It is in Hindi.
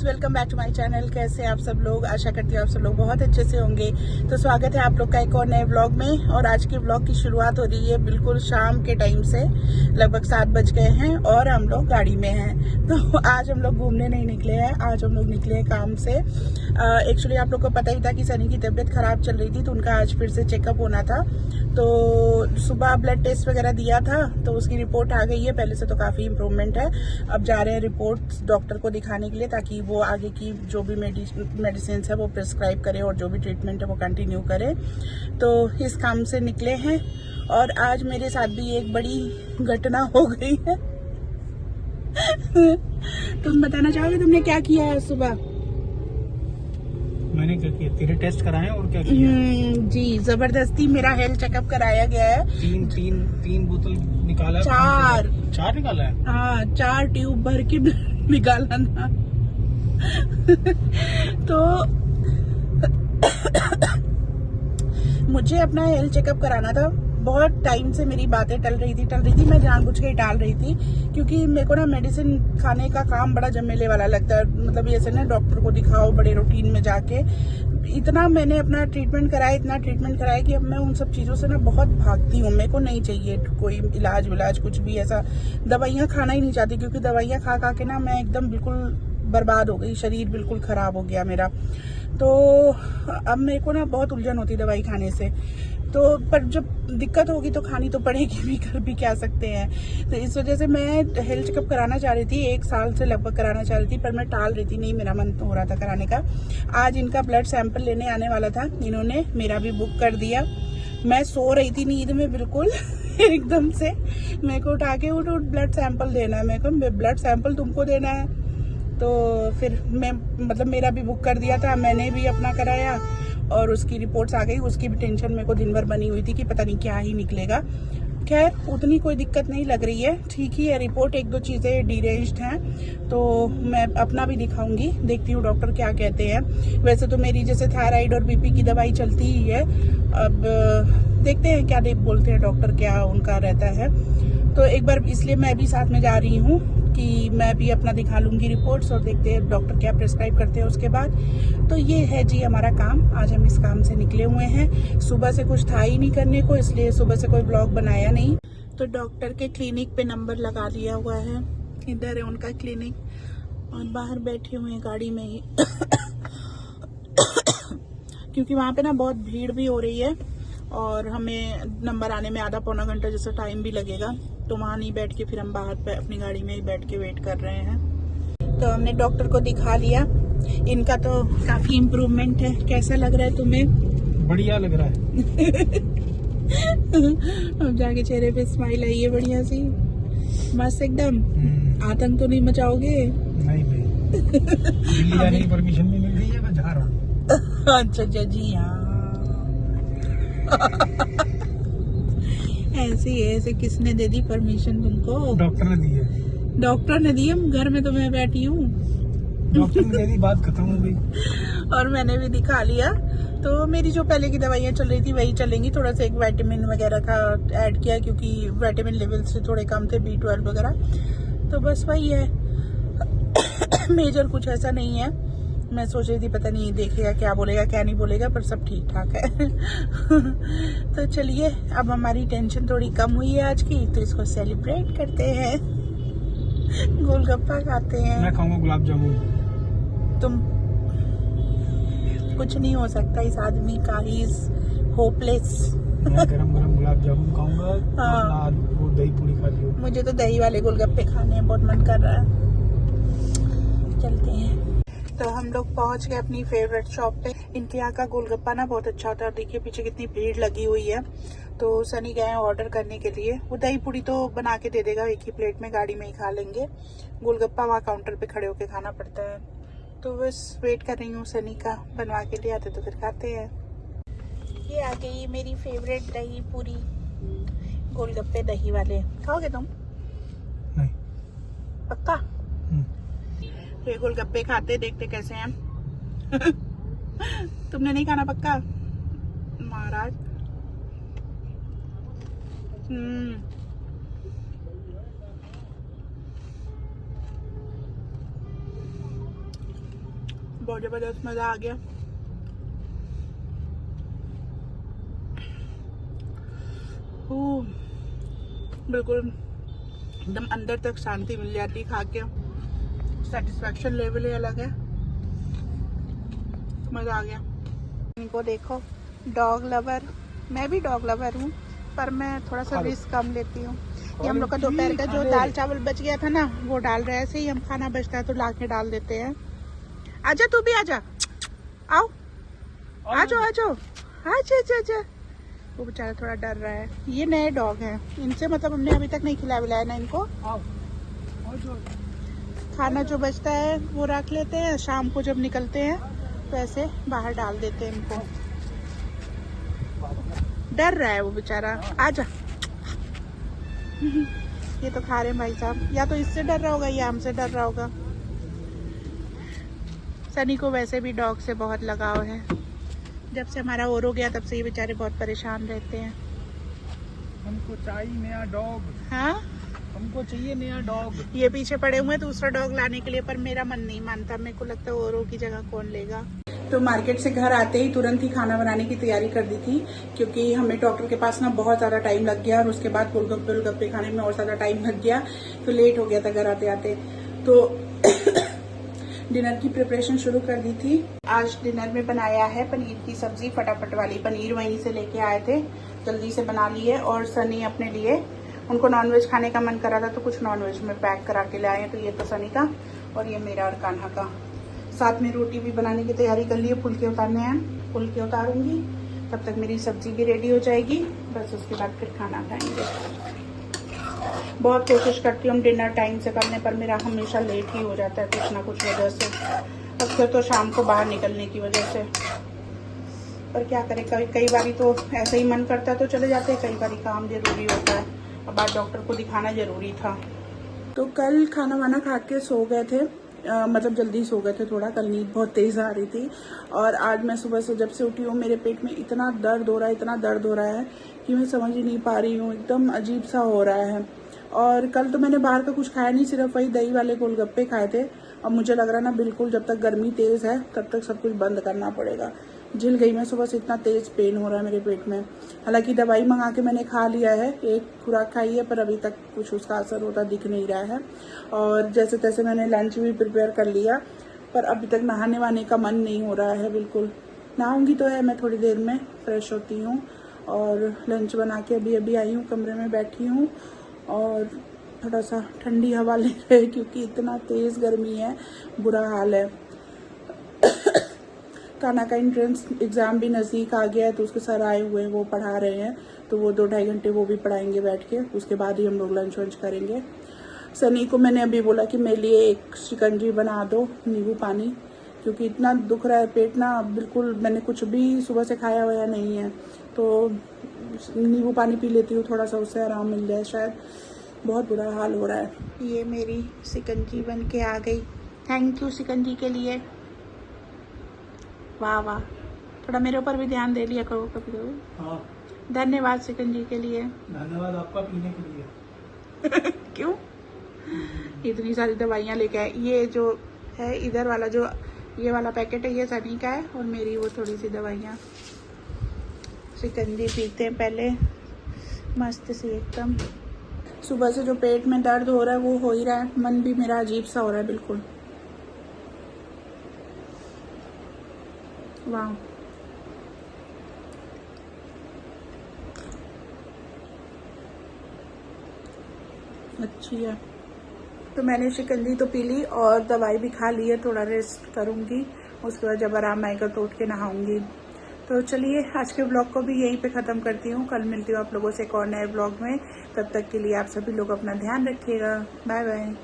Guys, welcome back to my channel. कैसे आप सब लोग? आशा करती हूँ आप सब लोग बहुत अच्छे से होंगे। तो स्वागत है आप लोग का एक और नए व्लॉग में। और आज के व्लॉग की शुरुआत हो रही है बिल्कुल शाम के टाइम से। लगभग 7 बज गए हैं और हम लोग गाड़ी में हैं। तो आज हम लोग घूमने नहीं निकले हैं, आज हम लोग निकले हैं काम से। एक्चुअली आप लोग को पता ही था कि सनी की तबीयत खराब चल रही थी, तो उनका आज फिर से चेकअप होना था। तो सुबह ब्लड टेस्ट वगैरह दिया था, तो उसकी रिपोर्ट आ गई है। पहले से तो काफ़ी इम्प्रूवमेंट है। अब जा रहे हैं रिपोर्ट डॉक्टर को दिखाने के लिए, ताकि वो आगे की जो भी मेडिसिन है वो प्रिस्क्राइब करे और जो भी ट्रीटमेंट है वो कंटिन्यू करे। तो इस काम से निकले हैं। और आज मेरे साथ भी एक बड़ी घटना हो गई है। तुम बताना चाहोगे तुमने क्या किया है सुबह? मैंने क्या किया? तेरे टेस्ट कराए और क्या किया? जी, जबरदस्ती मेरा हेल्थ चेकअप कराया गया है। तीन बोतल निकाला? चार निकाला है? हाँ, 4 ट्यूब भर के निकाला ना। तो मुझे अपना हेल्थ चेकअप कराना था। बहुत टाइम से मेरी बातें टल रही थी। मैं जानबूझ के टाल रही थी, क्योंकि मेरे को ना मेडिसिन खाने का काम बड़ा जमेले वाला लगता है। मतलब ऐसे ना डॉक्टर को दिखाओ बड़े रूटीन में जाके। इतना मैंने अपना ट्रीटमेंट कराया कि अब मैं उन सब चीज़ों से ना बहुत भागती हूँ। मेरे को नहीं चाहिए कोई इलाज कुछ भी ऐसा। दवाइयाँ खाना ही नहीं चाहती, क्योंकि दवाइयाँ खा के ना मैं एकदम बिल्कुल बर्बाद हो गई। शरीर बिल्कुल खराब हो गया मेरा। तो अब मेरे को ना बहुत उलझन होती दवाई खाने से। तो पर जब दिक्कत होगी तो खानी तो पड़ेगी भी, कर भी क्या सकते हैं। तो इस वजह से मैं हेल्थ चेकअप कराना चाह रही थी, 1 साल से लगभग कराना चाह रही थी, पर मैं टाल रही थी। नहीं, मेरा मन तो हो रहा था कराने का। आज इनका ब्लड सैंपल लेने आने वाला था, इन्होंने मेरा भी बुक कर दिया। मैं सो रही थी नींद में बिल्कुल। एकदम से मेरे को उठा के उठ ब्लड सैंपल देना है। मेरे को ब्लड सैंपल तुमको देना है। तो फिर मैं मेरा भी बुक कर दिया था, मैंने भी अपना कराया और उसकी रिपोर्ट्स आ गई। उसकी भी टेंशन मेरे को दिन भर बनी हुई थी कि पता नहीं क्या ही निकलेगा। खैर, उतनी कोई दिक्कत नहीं लग रही है, ठीक ही है रिपोर्ट। 1-2 चीज़ें डिरेंज्ड हैं, तो मैं अपना भी दिखाऊंगी, देखती हूँ डॉक्टर क्या कहते हैं। वैसे तो मेरी जैसे थायराइड और बीपी की दवाई चलती ही है। अब देखते हैं क्या बोलते हैं डॉक्टर, क्या उनका रहता है। तो एक बार इसलिए मैं भी साथ में जा रही हूँ कि मैं भी अपना दिखा लूँगी रिपोर्ट्स, और देखते हैं डॉक्टर क्या प्रिस्क्राइब करते हैं उसके बाद। तो ये है जी हमारा काम। आज हम इस काम से निकले हुए हैं। सुबह से कुछ था ही नहीं करने को, इसलिए सुबह से कोई ब्लॉग बनाया नहीं। तो डॉक्टर के क्लिनिक पे नंबर लगा लिया हुआ है। इधर है उनका क्लिनिक, और बाहर बैठे हुए हैं गाड़ी में ही। क्योंकि वहाँ पे ना बहुत भीड़ भी हो रही है, और हमें नंबर आने में आधा पौना घंटा जैसा टाइम भी लगेगा। तो वहाँ नहीं बैठ के फिर हम बाहर पे अपनी गाड़ी में ही बैठ के वेट कर रहे हैं। तो हमने डॉक्टर को दिखा लिया। इनका तो काफी इम्प्रूवमेंट है। कैसा लग रहा है तुम्हें? बढ़िया लग रहा है। अब जाके चेहरे पे स्माइल आई है बढ़िया सी, मस्त एकदम। आतंक तो नहीं मचाओगे? नहीं दिल्ली जाने की परमिशन भी मिल गई है, मैं जा रहा हूँ। अच्छा जी, हाँ। ऐसे किसने दे दी परमिशन तुमको? डॉक्टर ने दी है। डॉक्टर ने दी है? घर में तो मैं बैठी हूँ। डॉक्टर ने दे दी, बात खत्म हो गई। और मैंने भी दिखा लिया। तो मेरी जो पहले की दवाइयाँ चल रही थी वही चलेंगी। थोड़ा सा एक विटामिन वगैरह का ऐड किया, क्योंकि विटामिन लेवल से थोड़े कम थे, B12 वगैरह। तो बस वही है। मेजर कुछ ऐसा नहीं है। मैं सोच रही थी पता नहीं देखेगा क्या बोलेगा क्या नहीं बोलेगा, पर सब ठीक ठाक है। तो चलिए, अब हमारी टेंशन थोड़ी कम हुई है आज की, तो इसको सेलिब्रेट करते हैं। गोलगप्पा खाते हैं। मैं खाऊंगा गुलाब जामुन। तुम, कुछ नहीं हो सकता इस आदमी का, ही इज होपलेस। मैं गरम गुलाब जामुन खाऊंगा। हाँ, और वो दही पूरी खा लियो। मुझे तो दही वाले गोलगप्पे खाने हैं, बहुत मन कर रहा है। चलते हैं। तो हम लोग पहुंच गए अपनी फेवरेट शॉप पे। इनके यहाँ का गोलगप्पा ना बहुत अच्छा होता है। देखिए पीछे कितनी भीड़ लगी हुई है। तो सनी गए हैं ऑर्डर करने के लिए। वो दही पूरी तो बना के दे देगा, एक ही प्लेट में गाड़ी में ही खा लेंगे। गोलगप्पा वहाँ काउंटर पे खड़े होके खाना पड़ता है। तो बस वेट कर रही हूँ सनी का, बनवा के ले आते तो फिर खाते हैं। ये आ गई मेरी फेवरेट दही पूरी, गोलगप्पे दही वाले। खाओगे तुम? नहीं। पक्का? ये गोलगप्पे खाते, देखते कैसे हैं। तुमने नहीं खाना पक्का? महाराज। बहुत जबरदस्त मजा आ गया। बिल्कुल एकदम अंदर तक शांति मिल जाती खा के। सेटिस्फेक्शन लेवल ही अलग है, मजा आ गया। इनको देखो, डॉग लवर। मैं भी डॉग लवर हूँ, पर मैं थोड़ा सा रिस्क कम लेती हूँ। ये हम लोग का दोपहर का जो दाल चावल बच गया था ना, वो डाल रहे हैं। ऐसे ही हम खाना बचता है तो ला के डाल देते हैं। आजा, तू भी आजा, आओ, आजो आजो, आजा आजा आजा। वो बेचारा थोड़ा डर रहा है। ये नए डॉग हैं, इनसे मतलब हमने अभी तक नहीं खिलाया विलाया ना इनको। खाना जो बचता है वो रख लेते हैं, शाम को जब निकलते हैं तो ऐसे बाहर डाल देते हैं इनको। डर रहा है वो बेचारा, आजा। ये तो खा रहे हैं भाई साहब, या तो इससे डर रहा होगा या हमसे डर रहा होगा। सनी को वैसे भी डॉग से बहुत लगाव है। जब से हमारा और हो गया तब से ये बेचारे बहुत परेशान रहते हैं। हमको चाहिए नया डॉग। हाँ, हमको चाहिए नया डॉग। ये पीछे पड़े हुए हैं दूसरा डॉग लाने के लिए, पर मेरा मन नहीं मानता। मेरे को लगता है औरों की जगह कौन लेगा। तो मार्केट से घर आते ही तुरंत ही खाना बनाने की तैयारी कर दी थी, क्योंकि हमें डॉक्टर के पास ना बहुत ज्यादा टाइम लग गया और उसके बाद गोलगप्पे खाने में और ज्यादा टाइम लग गया, तो लेट हो गया था घर आते आते। तो डिनर की प्रिपरेशन शुरू कर दी थी। आज डिनर में बनाया है पनीर की सब्जी, फटाफट वाली। पनीर वहीं से लेके आए थे, जल्दी से बना लिए। और सनी अपने लिए, उनको नॉनवेज खाने का मन करा था तो कुछ नॉनवेज में पैक करा के लाए। तो ये तो सनी का और ये मेरा और कान्हा का। साथ में रोटी भी बनाने की तैयारी कर ली है, फुलके उतारने हैं, फुलके उतारूंगी। तब तक मेरी सब्जी भी रेडी हो जाएगी, बस उसके बाद फिर खाना खाएंगे। बहुत कोशिश करती हूँ डिनर टाइम से करने, पर मेरा हमेशा लेट ही हो जाता है कुछ ना कुछ वजह से। अक्सर तो शाम को बाहर निकलने की वजह से, पर क्या करें, कई बारी तो ऐसे ही मन करता है तो चले जाते हैं, कई बारी काम जरूरी होता है। अब आज डॉक्टर को दिखाना जरूरी था। तो कल खाना वाना खा के सो गए थे, मतलब जल्दी सो गए थे थोड़ा। कल नींद बहुत तेज आ रही थी और आज मैं सुबह से जब से उठी हूँ मेरे पेट में इतना दर्द हो रहा है, इतना दर्द हो रहा है कि मैं समझ ही नहीं पा रही हूँ। एकदम अजीब सा हो रहा है। और कल तो मैंने बाहर का कुछ खाया नहीं, सिर्फ वही दही वाले गोलगप्पे खाए थे। अब मुझे लग रहा है ना, बिल्कुल जब तक गर्मी तेज है तब तक सब कुछ बंद करना पड़ेगा। झिल गई मैं सुबह से, इतना तेज पेन हो रहा है मेरे पेट में। हालांकि दवाई मंगा के मैंने खा लिया है, एक खुराक खाई है, पर अभी तक कुछ उसका असर होता दिख नहीं रहा है। और जैसे तैसे मैंने लंच भी प्रिपेयर कर लिया, पर अभी तक नहाने वाने का मन नहीं हो रहा है बिल्कुल। नहाऊंगी तो है, मैं थोड़ी देर में फ्रेश होती हूँ। और लंच बना के अभी आई हूँ, कमरे में बैठी हूँ और थोड़ा सा ठंडी हवा ले रहे हैं, क्योंकि इतना तेज गर्मी है, बुरा हाल है। कान्हा का एंट्रेंस एग्जाम भी नज़दीक आ गया है, तो उसके सर आए हुए हैं, वो पढ़ा रहे हैं। तो वो 2-2.5 घंटे वो भी पढ़ाएंगे बैठ के, उसके बाद ही हम लोग लंच वंच करेंगे। सनी को मैंने अभी बोला कि मेरे लिए एक शिकंजी बना दो, नींबू पानी, क्योंकि इतना दुख रहा है पेट ना, बिल्कुल मैंने कुछ भी सुबह से खाया हुआ नहीं है। तो नींबू पानी पी लेती हूँ, थोड़ा सा उससे आराम मिल जाए शायद। बहुत बुरा हाल हो रहा है। ये मेरी शिकंजी बन के आ गई। थैंक यू शिकंजी के लिए। वाह वाह, थोड़ा मेरे ऊपर भी ध्यान दे लिया करो कभी कभी। हाँ, धन्यवाद शिकंजी के लिए। धन्यवाद आपका पीने के लिए। क्यों इतनी सारी दवाइयाँ लेके आए। ये जो है इधर वाला, जो ये वाला पैकेट है, ये सनी का है, और मेरी वो थोड़ी सी दवाइयाँ। शिकंजी पीते हैं पहले, मस्त सी एकदम। सुबह से जो पेट में दर्द हो रहा है वो हो ही रहा है, मन भी मेरा अजीब सा हो रहा है बिल्कुल। वाह, अच्छी है। तो मैंने शिकंजी तो पी ली और दवाई भी खा ली है, थोड़ा रेस्ट करूंगी, उसके बाद जब आराम आएगा तो उठ के नहाऊंगी। तो चलिए आज के ब्लॉग को भी यहीं पे ख़त्म करती हूँ। कल मिलती हूँ आप लोगों से एक और नए ब्लॉग में। तब तक के लिए आप सभी लोग अपना ध्यान रखिएगा। Bye bye.